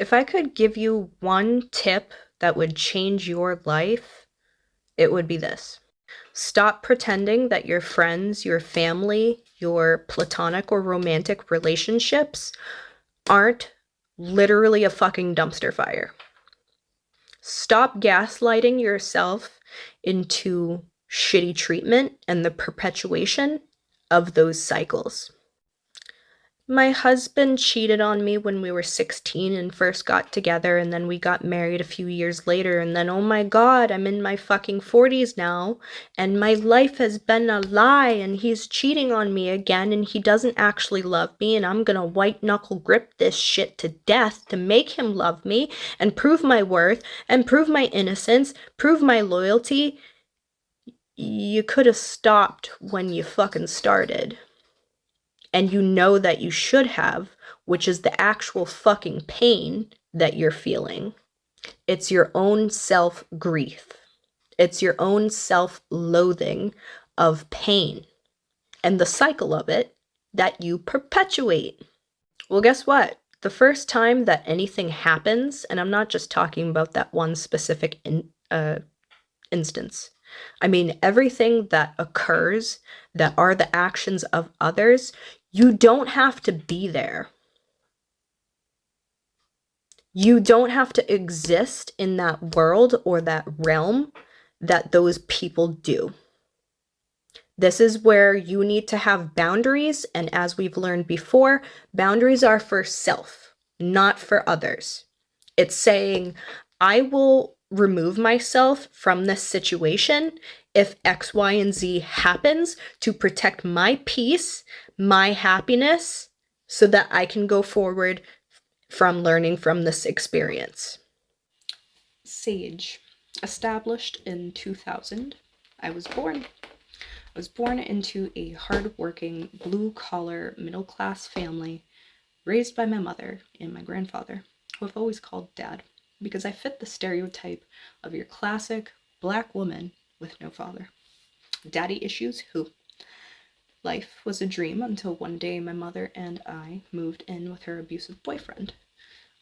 If I could give you one tip that would change your life, it would be this. Stop pretending that your friends, your family, your platonic or romantic relationships aren't literally a fucking dumpster fire. Stop gaslighting yourself into shitty treatment and the perpetuation of those cycles. My husband cheated on me when we were 16 and first got together, and then we got married a few years later, and then, oh my god, I'm in my fucking 40s now, and my life has been a lie, and he's cheating on me again, and he doesn't actually love me, and I'm gonna white knuckle grip this shit to death to make him love me, and prove my worth, and prove my innocence, prove my loyalty. You could have stopped when you fucking started. And you know that you should have, which is the actual fucking pain that you're feeling. It's your own self-grief. It's your own self-loathing of pain and the cycle of it that you perpetuate. Well, guess what? The first time that anything happens, and I'm not just talking about that one specific instance, I mean everything that occurs that are the actions of others, you don't have to be there. You don't have to exist in that world or that realm that those people do. This is where you need to have boundaries, and as we've learned before, boundaries are for self, not for others. It's saying, I will remove myself from this situation if X, Y, and Z happens to protect my peace, my happiness, so that I can go forward from learning from this experience. Saige, established in 2000. I was born into a hardworking, blue-collar, middle-class family raised by my mother and my grandfather, who I've always called Dad, because I fit the stereotype of your classic black woman with no father. Daddy issues, who? Life was a dream until one day my mother and I moved in with her abusive boyfriend.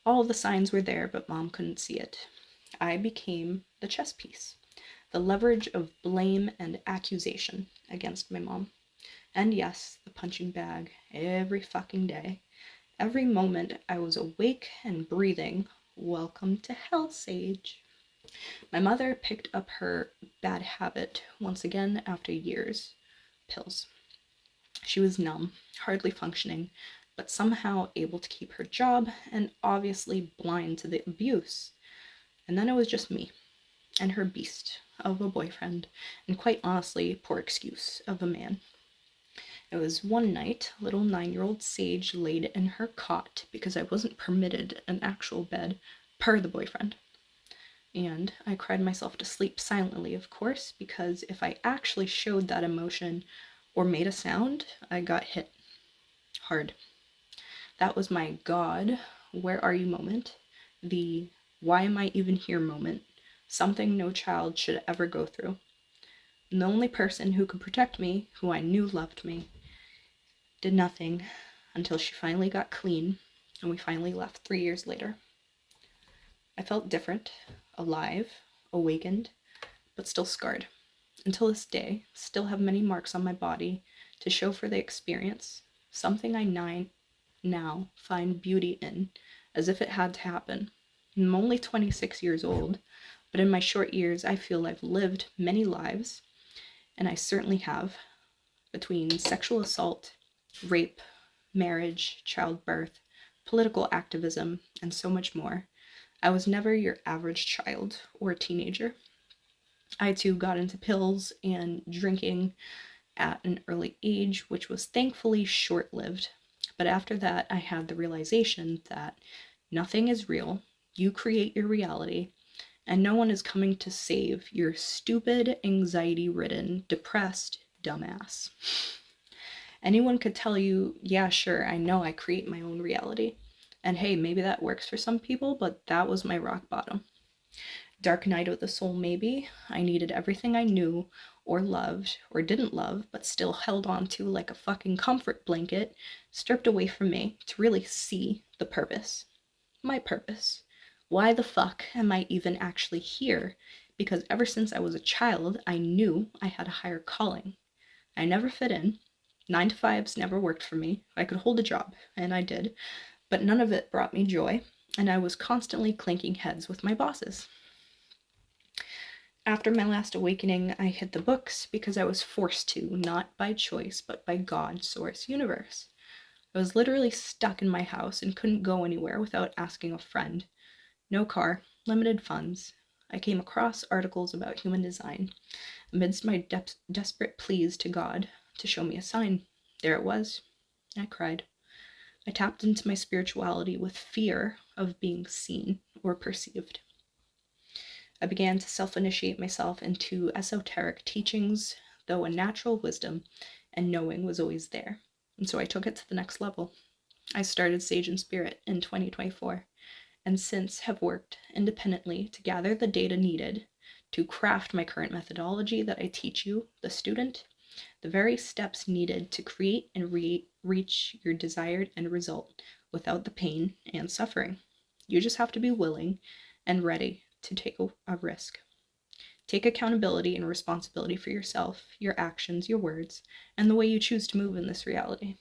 All the signs were there, but Mom couldn't see it. I became the chess piece, the leverage of blame and accusation against my mom. And yes, the punching bag every fucking day. Every moment I was awake and breathing. Welcome to hell, Saige. My mother picked up her bad habit once again after years. Pills. She was numb, hardly functioning, but somehow able to keep her job and obviously blind to the abuse. And then it was just me and her beast of a boyfriend, and quite honestly, poor excuse of a man. It was one night, little 9-year-old Saige laid in her cot because I wasn't permitted an actual bed per the boyfriend. And I cried myself to sleep silently, of course, because if I actually showed that emotion or made a sound, I got hit hard. That was my God, where are you moment, the why am I even here moment, something no child should ever go through. And the only person who could protect me, who I knew loved me, did nothing until she finally got clean and we finally left 3 years later. I felt different, alive, awakened, but still scarred. Until this day, still have many marks on my body to show for the experience, something I now find beauty in, as if it had to happen. I'm only 26 years old, but in my short years I feel I've lived many lives, and I certainly have, between sexual assault, rape, marriage, childbirth, political activism, and so much more. I was never your average child or teenager. I too got into pills and drinking at an early age, which was thankfully short-lived. But after that, I had the realization that nothing is real, you create your reality, and no one is coming to save your stupid, anxiety-ridden, depressed dumbass. Anyone could tell you, yeah, sure, I know I create my own reality. And hey, maybe that works for some people, but that was my rock bottom. Dark night of the soul, maybe. I needed everything I knew or loved or didn't love, but still held on to like a fucking comfort blanket, stripped away from me to really see the purpose. My purpose. Why the fuck am I even actually here? Because ever since I was a child, I knew I had a higher calling. I never fit in. 9 to 5s never worked for me. I could hold a job, and I did, but none of it brought me joy, and I was constantly clanking heads with my bosses. After my last awakening, I hit the books because I was forced to, not by choice, but by God, source, universe. I was literally stuck in my house and couldn't go anywhere without asking a friend. No car, limited funds. I came across articles about human design. Amidst my desperate pleas to God to show me a sign, there it was. I cried. I tapped into my spirituality with fear of being seen or perceived. I began to self-initiate myself into esoteric teachings, though a natural wisdom and knowing was always there. And so I took it to the next level. I started Saige in Spirit in 2024, and since have worked independently to gather the data needed to craft my current methodology that I teach you, the student, the very steps needed to create and reach your desired end result without the pain and suffering. You just have to be willing and ready to take a risk. Take accountability and responsibility for yourself, your actions, your words, and the way you choose to move in this reality.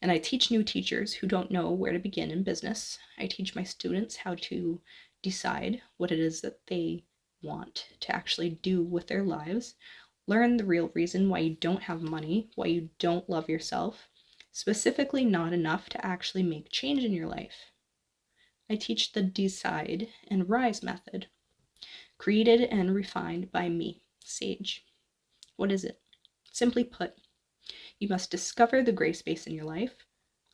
And I teach new teachers who don't know where to begin in business. I teach my students how to decide what it is that they want to actually do with their lives. Learn the real reason why you don't have money, why you don't love yourself, specifically not enough to actually make change in your life. I teach the Decide and Rise method, created and refined by me, Saige. What is it? Simply put, you must discover the gray space in your life,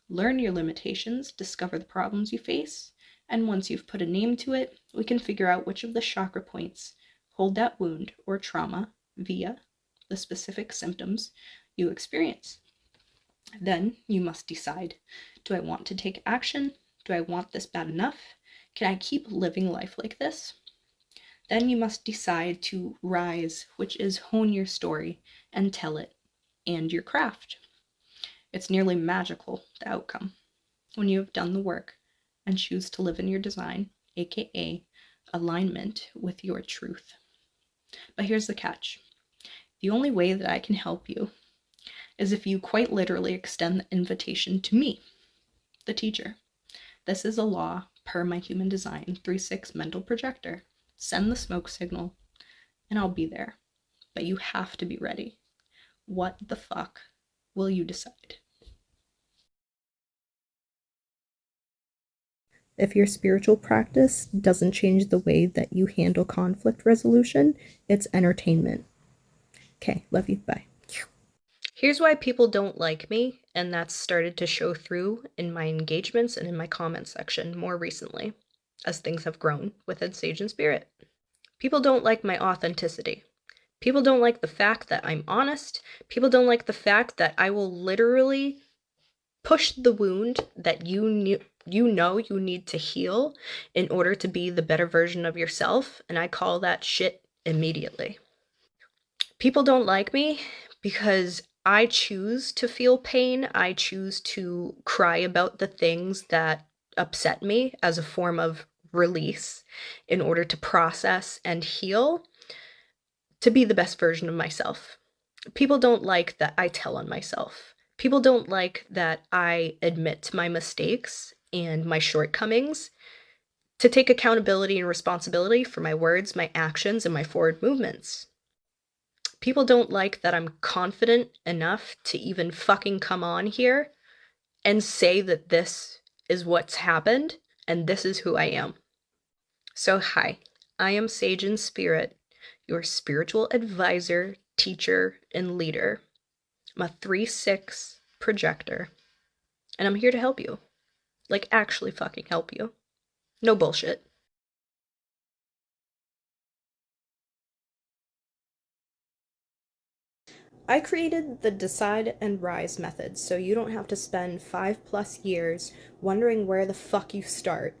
learn your limitations, discover the problems you face, and once you've put a name to it, we can figure out which of the chakra points hold that wound or trauma via the specific symptoms you experience. Then you must decide, do I want to take action? Do I want this bad enough? Can I keep living life like this? Then you must decide to rise, which is hone your story and tell it, and your craft. It's nearly magical, the outcome, when you have done the work and choose to live in your design, aka alignment with your truth. But here's the catch. The only way that I can help you is if you quite literally extend the invitation to me, the teacher. This is a law per my human design 3/6 mental projector. Send the smoke signal and I'll be there. But you have to be ready. What the fuck will you decide? If your spiritual practice doesn't change the way that you handle conflict resolution, it's entertainment. Okay, love you. Bye. Here's why people don't like me, and that's started to show through in my engagements and in my comment section more recently, as things have grown within Saige and Spirit. People don't like my authenticity. People don't like the fact that I'm honest. People don't like the fact that I will literally push the wound that you know you need to heal in order to be the better version of yourself, and I call that shit immediately. People don't like me because I choose to feel pain. I choose to cry about the things that upset me as a form of release in order to process and heal to be the best version of myself. People don't like that I tell on myself. People don't like that I admit to my mistakes and my shortcomings, to take accountability and responsibility for my words, my actions, and my forward movements. People don't like that I'm confident enough to even fucking come on here and say that this is what's happened and this is who I am. So hi, I am Saige in Spirit, your spiritual advisor, teacher, and leader. I'm a 3/6 projector, and I'm here to help you. Like, actually fucking help you. No bullshit. I created the Decide and Rise method so you don't have to spend 5+ years wondering where the fuck you start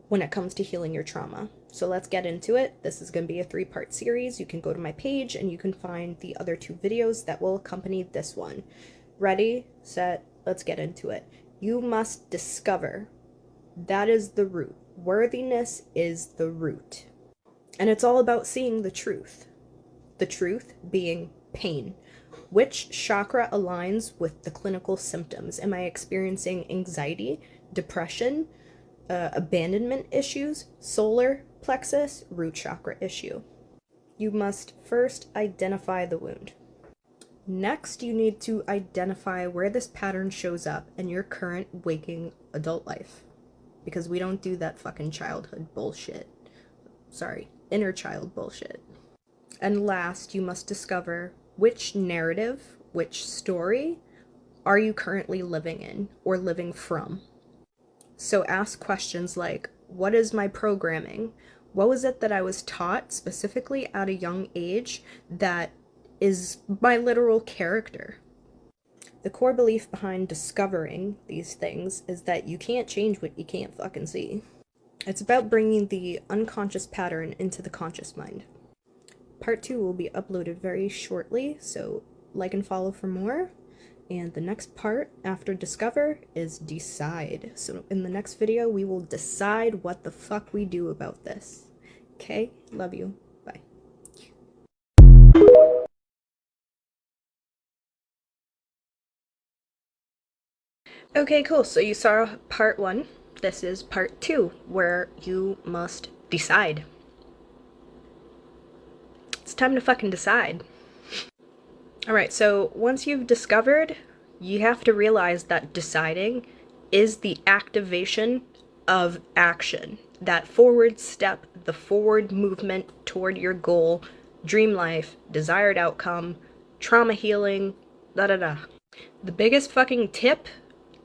when it comes to healing your trauma. So let's get into it. This is going to be a 3-part series. You can go to my page and you can find the other 2 videos that will accompany this one. Ready, set, let's get into it. You must discover That is the root. Worthiness is the root. And it's all about seeing the truth. The truth being pain. Which chakra aligns with the clinical symptoms? Am I experiencing anxiety, depression, abandonment issues, solar plexus, root chakra issue? You must first identify the wound. Next, you need to identify where this pattern shows up in your current waking adult life. Because we don't do that fucking childhood bullshit. Sorry, inner child bullshit. And last, you must discover which narrative, which story are you currently living in or living from. So ask questions like, what is my programming? What was it that I was taught specifically at a young age that is my literal character? The core belief behind discovering these things is that you can't change what you can't fucking see. It's about bringing the unconscious pattern into the conscious mind. Part 2 will be uploaded very shortly, so like and follow for more. And the next part after discover is decide. So in the next video, we will decide what the fuck we do about this. Okay? Love you. Bye. Okay, cool. So you saw part 1. This is part 2, where you must decide. It's time to fucking decide. Alright, so once you've discovered, you have to realize that deciding is the activation of action. That forward step, the forward movement toward your goal, dream life, desired outcome, trauma healing, da-da-da. The biggest fucking tip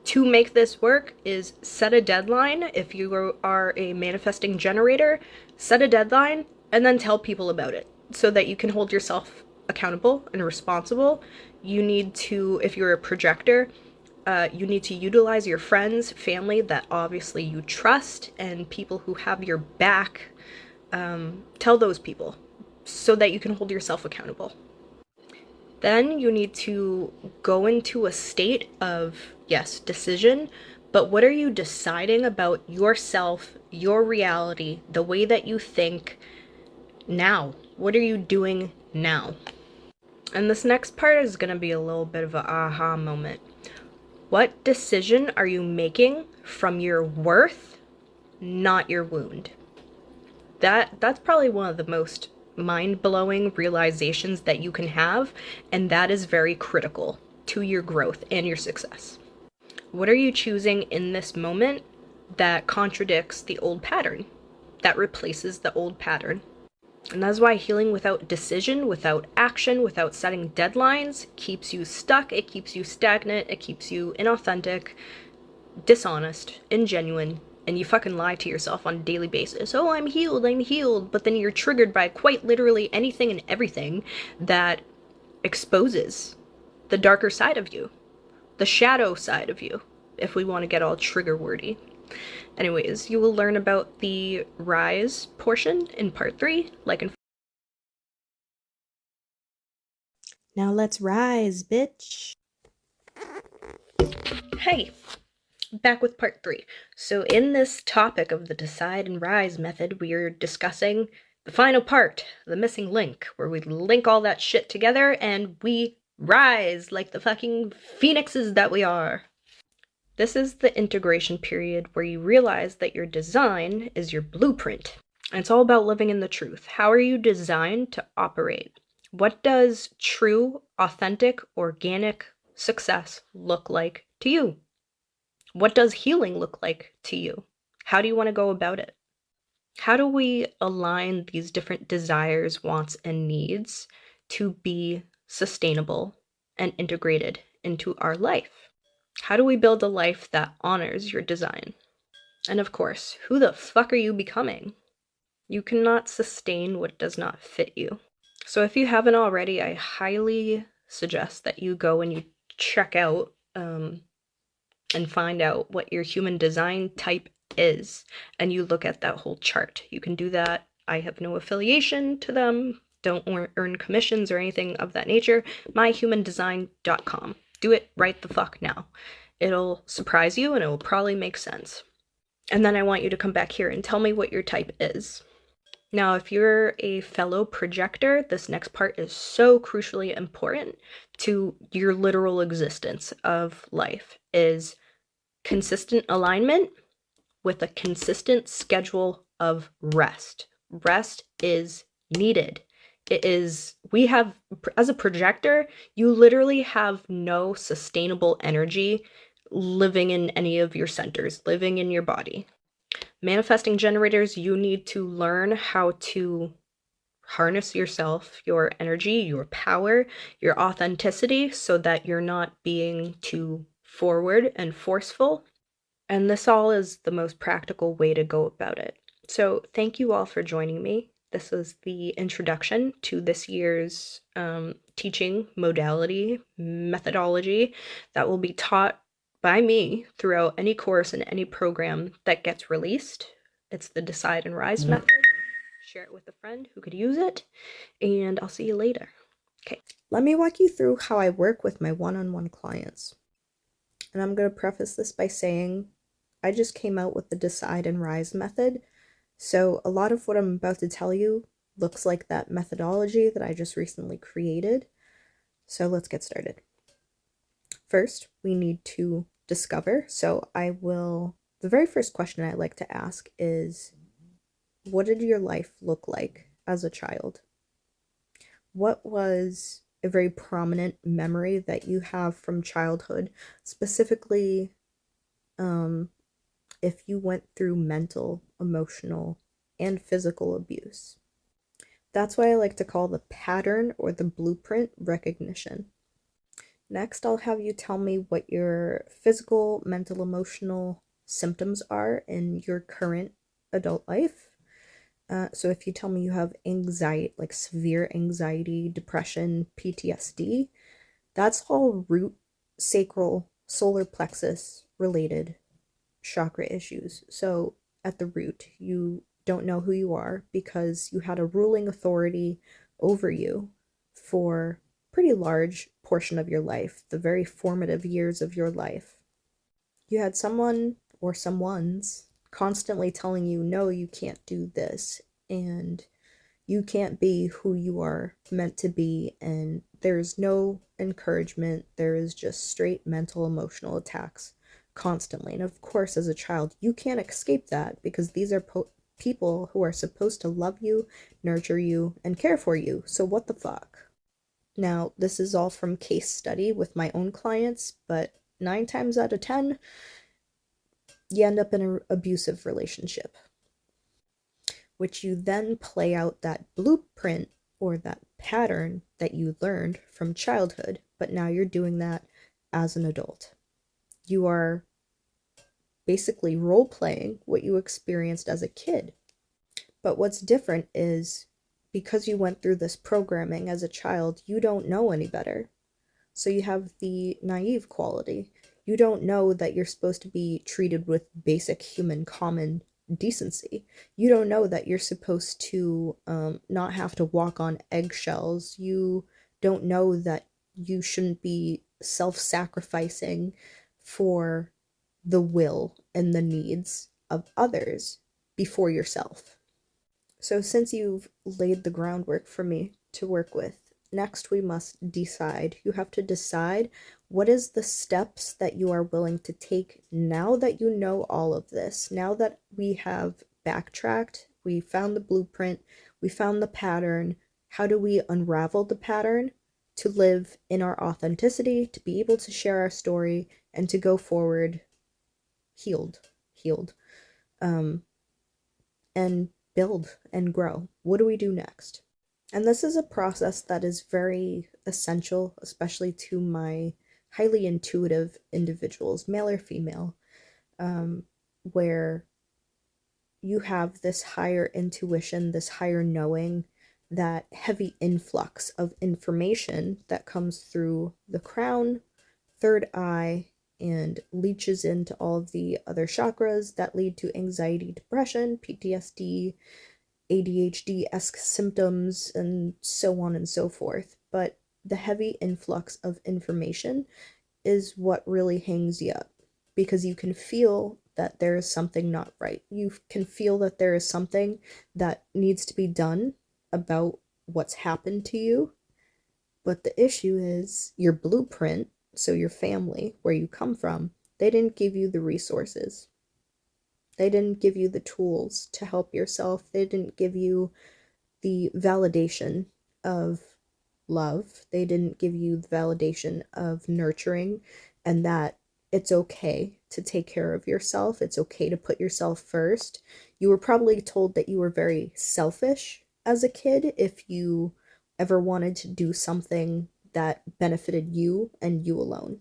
to make this work is set a deadline. If you are a manifesting generator, set a deadline and then tell people about it so that you can hold yourself accountable and responsible. You need to, if you're a projector, you need to utilize your friends, family that obviously you trust, and people who have your back. Tell those people so that you can hold yourself accountable. Then you need to go into a state of, yes, decision, but what are you deciding about yourself, your reality, the way that you think now? What are you doing now? And this next part is going to be a little bit of an aha moment. What decision are you making from your worth, not your wound? That's probably one of the most mind-blowing realizations that you can have, and that is very critical to your growth and your success. What are you choosing in this moment that contradicts the old pattern, that replaces the old pattern? And that's why healing without decision, without action, without setting deadlines keeps you stuck, it keeps you stagnant, it keeps you inauthentic, dishonest, ingenuine, and you fucking lie to yourself on a daily basis. Oh, I'm healed, but then you're triggered by quite literally anything and everything that exposes the darker side of you, the shadow side of you, if we want to get all trigger wordy. Anyways, you will learn about the rise portion in part 3, like in. Now let's rise, bitch. Hey, back with part 3. So in this topic of the decide and rise method, we are discussing the final part, the missing link, where we link all that shit together and we rise like the fucking phoenixes that we are. This is the integration period where you realize that your design is your blueprint. And it's all about living in the truth. How are you designed to operate? What does true, authentic, organic success look like to you? What does healing look like to you? How do you want to go about it? How do we align these different desires, wants, and needs to be sustainable and integrated into our life? How do we build a life that honors your design? And of course, who the fuck are you becoming? You cannot sustain what does not fit you. So if you haven't already, I highly suggest that you go and you check out and find out what your human design type is, and you look at that whole chart. You can do that. I have no affiliation to them, don't earn commissions or anything of that nature. myhumandesign.com. Do it right the fuck now. It'll surprise you and it will probably make sense. And then I want you to come back here and tell me what your type is. Now, if you're a fellow projector, this next part is so crucially important to your literal existence of life, is consistent alignment with a consistent schedule of rest. Rest is needed. As a projector, you literally have no sustainable energy living in any of your centers, living in your body. Manifesting generators, you need to learn how to harness yourself, your energy, your power, your authenticity, so that you're not being too forward and forceful. And this all is the most practical way to go about it. So thank you all for joining me. This was the introduction to this year's teaching modality, methodology that will be taught by me throughout any course and any program that gets released. It's the Decide and Rise method. Share it with a friend who could use it, and I'll see you later. Okay, let me walk you through how I work with my one-on-one clients. And I'm going to preface this by saying I just came out with the Decide and Rise method, so a lot of what I'm about to tell you looks like that methodology that I just recently created. So let's get started. First, we need to discover. So the very first question I like to ask is, what did your life look like as a child? What was a very prominent memory that you have from childhood, specifically if you went through mental, emotional, and physical abuse? That's why I like to call the pattern or the blueprint recognition. Next, I'll have you tell me what your physical, mental, emotional symptoms are in your current adult life. So if you tell me you have anxiety, like severe anxiety, depression, PTSD, that's all root, sacral, solar plexus related chakra issues. So at the root, you don't know who you are because you had a ruling authority over you for a pretty large portion of your life, the very formative years of your life. You had someone or someone's constantly telling you, no, you can't do this, and you can't be who you are meant to be, and there's no encouragement. There is just straight mental, emotional attacks constantly. And of course, as a child, you can't escape that because these are people who are supposed to love you, nurture you, and care for you. So what the fuck? Now, this is all from case study with my own clients, but 9 times out of 10, you end up in an abusive relationship, which you then play out that blueprint or that pattern that you learned from childhood, but now you're doing that as an adult. You are basically role-playing what you experienced as a kid. But what's different is because you went through this programming as a child, you don't know any better. So you have the naive quality. You don't know that you're supposed to be treated with basic human common decency. You don't know that you're supposed to not have to walk on eggshells. You don't know that you shouldn't be self-sacrificing for the will and the needs of others before yourself. So since you've laid the groundwork for me to work with, next we must decide. You have to decide what is the steps that you are willing to take now that you know all of this. Now that we have backtracked, we found the blueprint, we found the pattern. How do we unravel the pattern to live in our authenticity, to be able to share our story, and to go forward healed, and build and grow? What do we do next? And this is a process that is very essential, especially to my highly intuitive individuals, male or female, where you have this higher intuition, this higher knowing, that heavy influx of information that comes through the crown, third eye, and leaches into all of the other chakras that lead to anxiety, depression, PTSD, ADHD-esque symptoms, and so on and so forth. But the heavy influx of information is what really hangs you up, because you can feel that there is something not right. You can feel that there is something that needs to be done about what's happened to you. But the issue is your blueprint, so your family, where you come from, they didn't give you the resources. They didn't give you the tools to help yourself. They didn't give you the validation of love. They didn't give you the validation of nurturing, and that it's okay to take care of yourself. It's okay to put yourself first. You were probably told that you were very selfish as a kid if you ever wanted to do something that benefited you and you alone.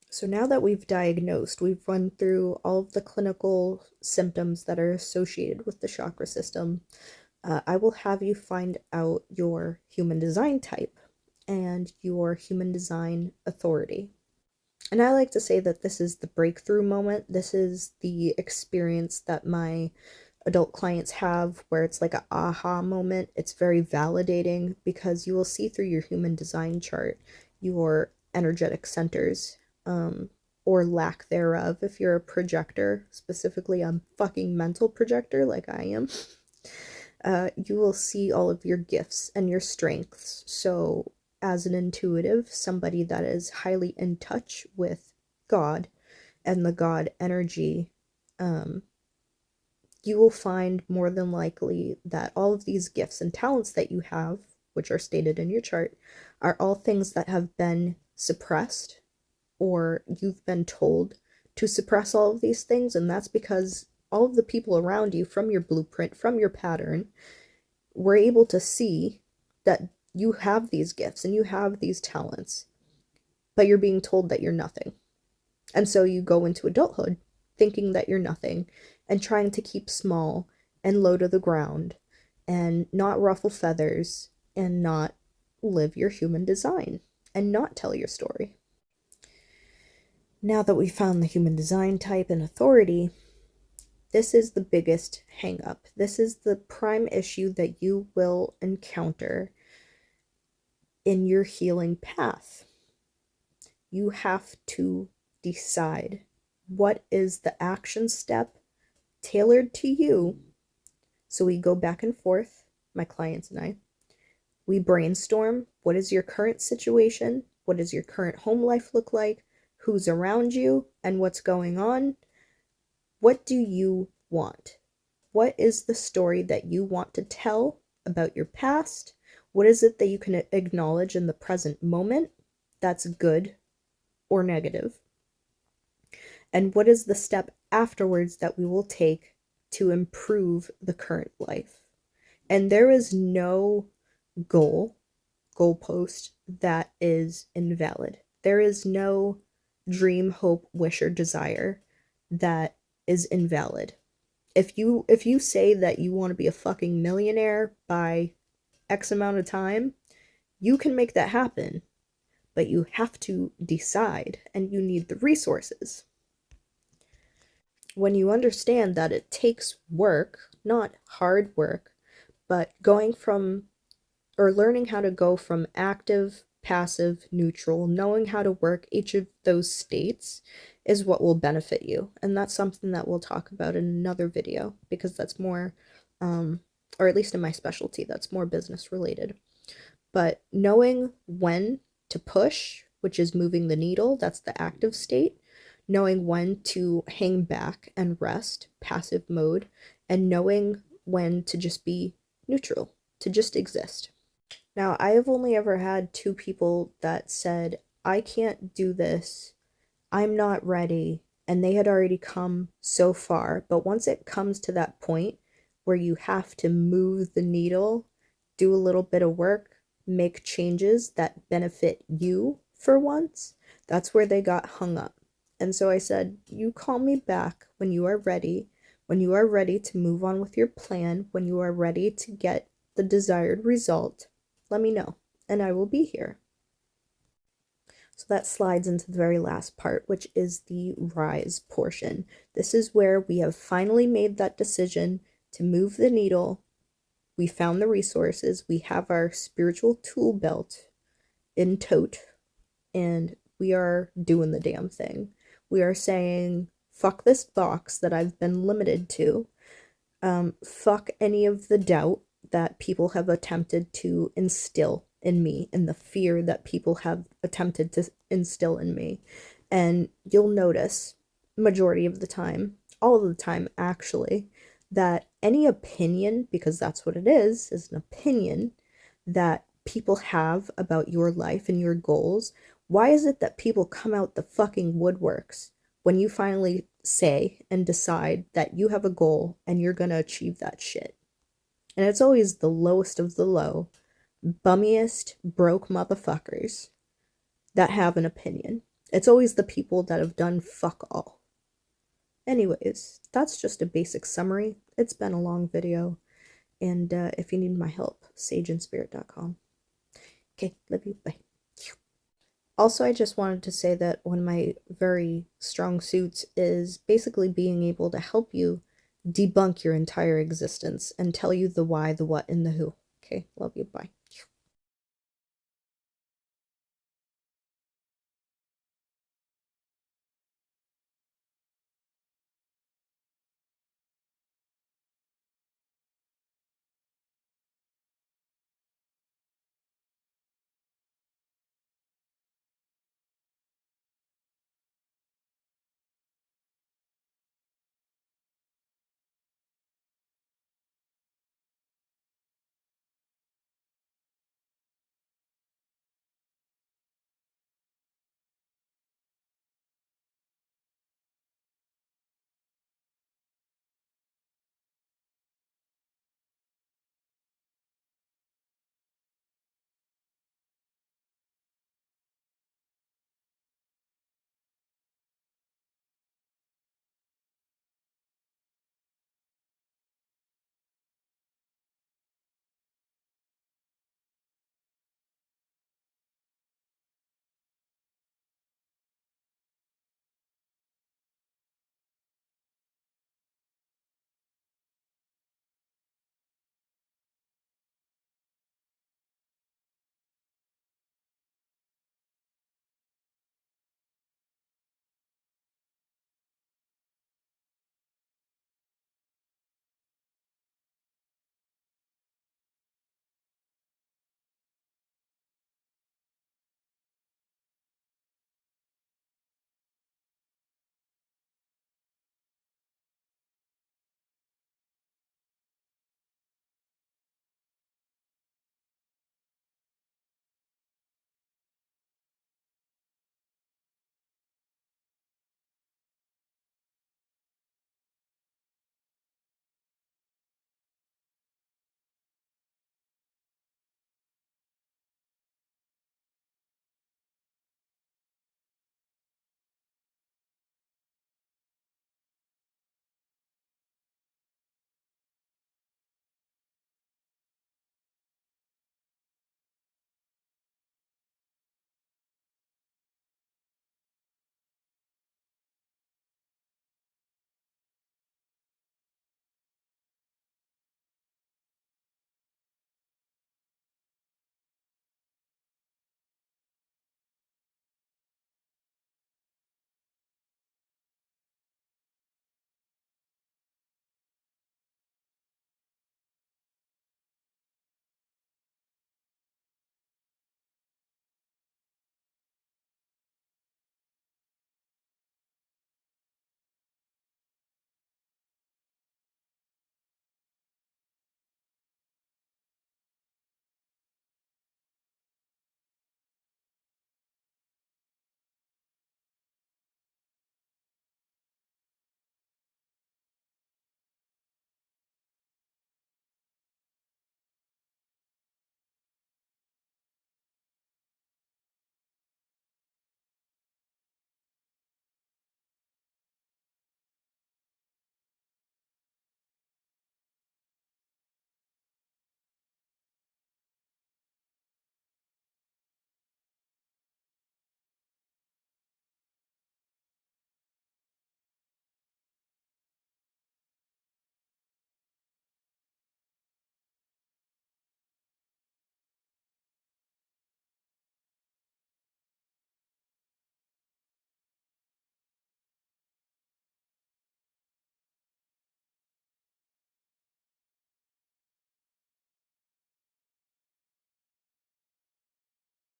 So now that we've diagnosed, we've run through all of the clinical symptoms that are associated with the chakra system, I will have you find out your human design type and your human design authority. And I like to say that this is the breakthrough moment. This is the experience that my adult clients have where it's like an aha moment. It's very validating because you will see through your human design chart your energetic centers, or lack thereof if you're a projector, specifically a fucking mental projector like I am. You will see all of your gifts and your strengths. So as an intuitive, somebody that is highly in touch with God and the God energy, you will find more than likely that all of these gifts and talents that you have, which are stated in your chart, are all things that have been suppressed, or you've been told to suppress all of these things, and that's because all of the people around you, from your blueprint, from your pattern, were able to see that you have these gifts and you have these talents, but you're being told that you're nothing. And so you go into adulthood thinking that you're nothing and trying to keep small and low to the ground and not ruffle feathers and not live your human design and not tell your story. Now that we found the human design type and authority, this is the biggest hang up. This is the prime issue that you will encounter in your healing path. You have to decide what is the action step tailored to you. So we go back and forth, my clients and I. We brainstorm. What is your current situation? What does your current home life look like? Who's around you and what's going on? What do you want? What is the story that you want to tell about your past? What is it that you can acknowledge in the present moment that's good or negative? And what is the step afterwards that we will take to improve the current life? And there is no goalpost that is invalid. There is no dream, hope, wish, or desire that is invalid. If you say that you want to be a fucking millionaire by X amount of time, you can make that happen, but you have to decide and you need the resources. When you understand that it takes work, not hard work, but learning how to go from active, passive, neutral, knowing how to work each of those states is what will benefit you. And that's something that we'll talk about in another video, because that's more, or at least in my specialty, that's more business related. But knowing when to push, which is moving the needle, that's the active state, knowing when to hang back and rest, passive mode, and knowing when to just be neutral, to just exist. Now, I have only ever had 2 people that said, I can't do this, I'm not ready, and they had already come so far. But once it comes to that point where you have to move the needle, do a little bit of work, make changes that benefit you for once, that's where they got hung up. And so I said, you call me back when you are ready to move on with your plan, when you are ready to get the desired result. Let me know, and I will be here. So that slides into the very last part, which is the rise portion. This is where we have finally made that decision to move the needle. We found the resources. We have our spiritual tool belt in tote, and we are doing the damn thing. We are saying, Fuck this box that I've been limited to. Fuck any of the doubt that people have attempted to instill in me and the fear that people have attempted to instill in me. And you'll notice, majority of the time, all of the time actually, that any opinion, because that's what it is an opinion that people have about your life and your goals, why is it that people come out the fucking woodworks when you finally say and decide that you have a goal and you're gonna achieve that shit? And it's always the lowest of the low, bummiest, broke motherfuckers that have an opinion. It's always the people that have done fuck all. Anyways, that's just a basic summary. It's been a long video. And if you need my help, sageinspirit.com. Okay, love you. Bye. Also, I just wanted to say that one of my very strong suits is basically being able to help you debunk your entire existence and tell you the why, the what, and the who. Okay, love you. Bye.